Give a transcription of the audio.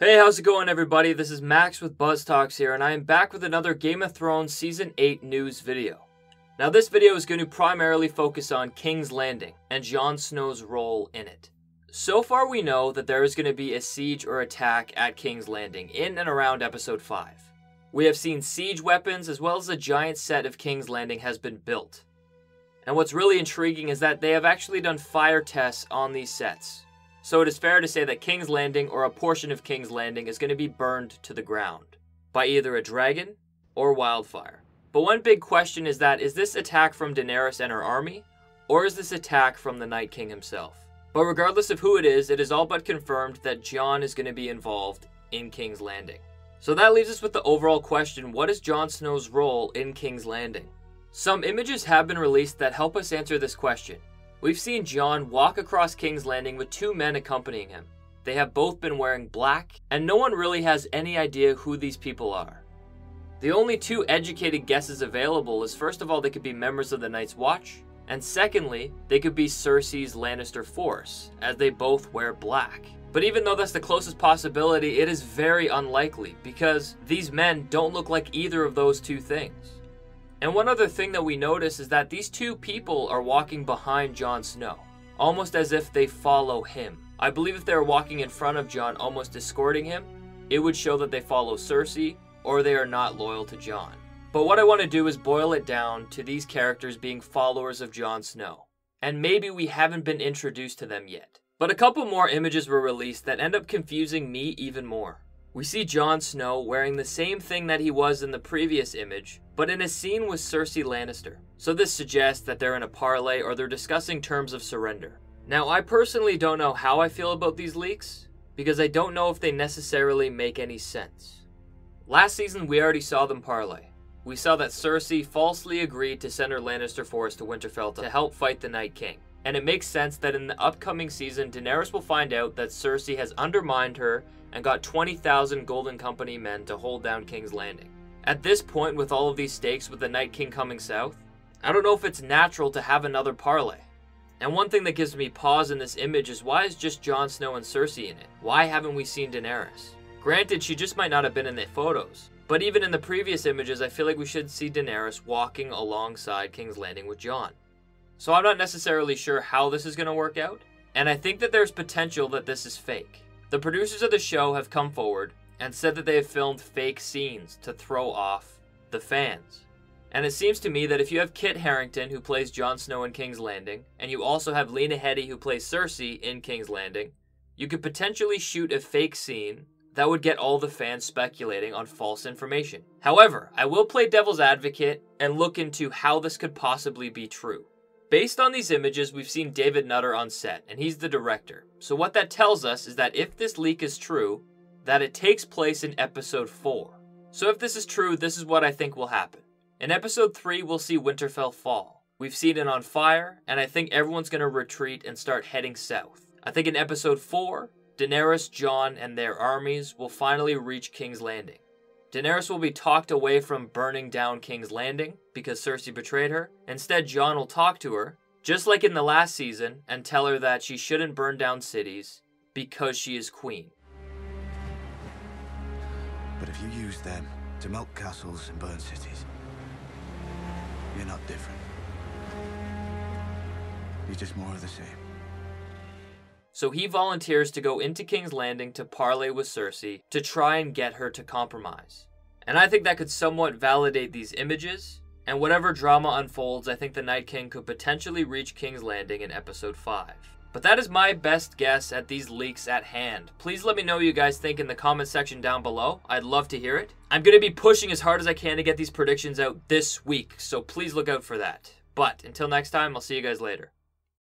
Hey, how's it going everybody? This is Max with BuzzTox here, and I am back with another Game of Thrones Season 8 news video. Now this video is going to primarily focus on King's Landing and Jon Snow's role in it. So far we know that there is going to be a siege or attack at King's Landing in and around episode 5. We have seen siege weapons as well as a giant set of King's Landing has been built. And what's really intriguing is that they have actually done fire tests on these sets. So it is fair to say that King's Landing, or a portion of King's Landing, is going to be burned to the ground by either a dragon or wildfire. But one big question is this attack from Daenerys and her army, or is this attack from the Night King himself? But regardless of who it is all but confirmed that Jon is going to be involved in King's Landing. So that leaves us with the overall question, what is Jon Snow's role in King's Landing? Some images have been released that help us answer this question. We've seen Jon walk across King's Landing with two men accompanying him. They have both been wearing black, and no one really has any idea who these people are. The only two educated guesses available is, first of all, they could be members of the Night's Watch, and secondly, they could be Cersei's Lannister force, as they both wear black. But even though that's the closest possibility, it is very unlikely, because these men don't look like either of those two things. And one other thing that we notice is that these two people are walking behind Jon Snow, almost as if they follow him. I believe if they were walking in front of Jon, almost escorting him, it would show that they follow Cersei, or they are not loyal to Jon. But what I want to do is boil it down to these characters being followers of Jon Snow. And maybe we haven't been introduced to them yet. But a couple more images were released that end up confusing me even more. We see Jon Snow wearing the same thing that he was in the previous image, but in a scene with Cersei Lannister. So this suggests that they're in a parlay or they're discussing terms of surrender. Now I personally don't know how I feel about these leaks, because I don't know if they necessarily make any sense. Last season we already saw them parlay. We saw that Cersei falsely agreed to send her Lannister force to Winterfell to help fight the Night King. And it makes sense that in the upcoming season, Daenerys will find out that Cersei has undermined her and got 20,000 Golden Company men to hold down King's Landing. At this point, with all of these stakes with the Night King coming south, I don't know if it's natural to have another parlay. And one thing that gives me pause in this image is, why is just Jon Snow and Cersei in it? Why haven't we seen Daenerys? Granted, she just might not have been in the photos, but even in the previous images, I feel like we should see Daenerys walking alongside King's Landing with Jon. So I'm not necessarily sure how this is going to work out, and I think that there's potential that this is fake. The producers of the show have come forward and said that they have filmed fake scenes to throw off the fans. And it seems to me that if you have Kit Harington, who plays Jon Snow in King's Landing, and you also have Lena Headey, who plays Cersei in King's Landing, you could potentially shoot a fake scene that would get all the fans speculating on false information. However, I will play devil's advocate and look into how this could possibly be true. Based on these images, we've seen David Nutter on set, and he's the director. So what that tells us is that if this leak is true, that it takes place in episode 4. So if this is true, this is what I think will happen. In episode 3, we'll see Winterfell fall. We've seen it on fire, and I think everyone's going to retreat and start heading south. I think in episode 4, Daenerys, Jon, and their armies will finally reach King's Landing. Daenerys will be talked away from burning down King's Landing because Cersei betrayed her. Instead, Jon will talk to her, just like in the last season, and tell her that she shouldn't burn down cities because she is queen. But if you use them to melt castles and burn cities, you're not different. You're just more of the same. So he volunteers to go into King's Landing to parlay with Cersei to try and get her to compromise. And I think that could somewhat validate these images, and whatever drama unfolds, I think the Night King could potentially reach King's Landing in episode 5. But that is my best guess at these leaks at hand. Please let me know what you guys think in the comment section down below. I'd love to hear it. I'm going to be pushing as hard as I can to get these predictions out this week, so please look out for that. But until next time, I'll see you guys later.